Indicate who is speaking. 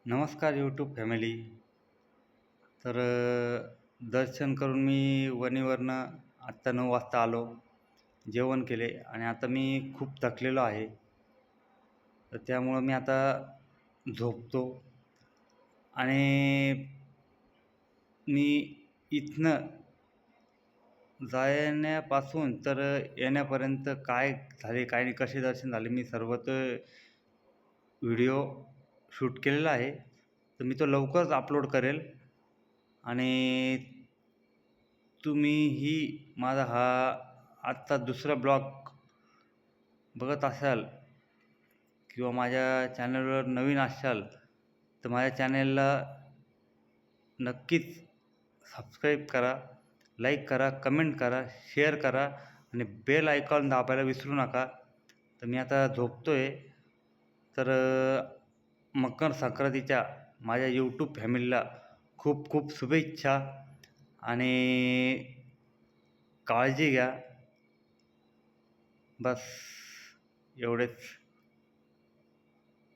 Speaker 1: नमस्कार YouTube family. दर्शन करून मी वणीवरनं आत्ता 9 वाजता आलो. जेवण केले आणि आता मी खूप थकलेलो आहे. तर त्यामुळं मी आता झोपतो आणि मी इथनं जाण्यापासून तर येण्यापर्यंत काय झाले, काय नाही, कसे दर्शन झाले, मी सर्व व्हिडिओ शूट केलेला आहे. तर मी तो लवकरच अपलोड करेल आणि तुम्हीही माझा हा आजचा दुसरा ब्लॉग बघत असाल किंवा माझ्या चॅनलवर नवीन असाल तर माझ्या चॅनलला नक्कीच सबस्क्राईब करा, लाईक करा, कमेंट करा, शेअर करा आणि बेल आयकॉन दाबायला विसरू नका. तर मी आता झोपतो आहे. तर मकर संक्रांतीच्या माझ्या यूट्यूब फॅमिलीला खूप खूप शुभेच्छा आणि काळजी घ्या. बस एवढेच.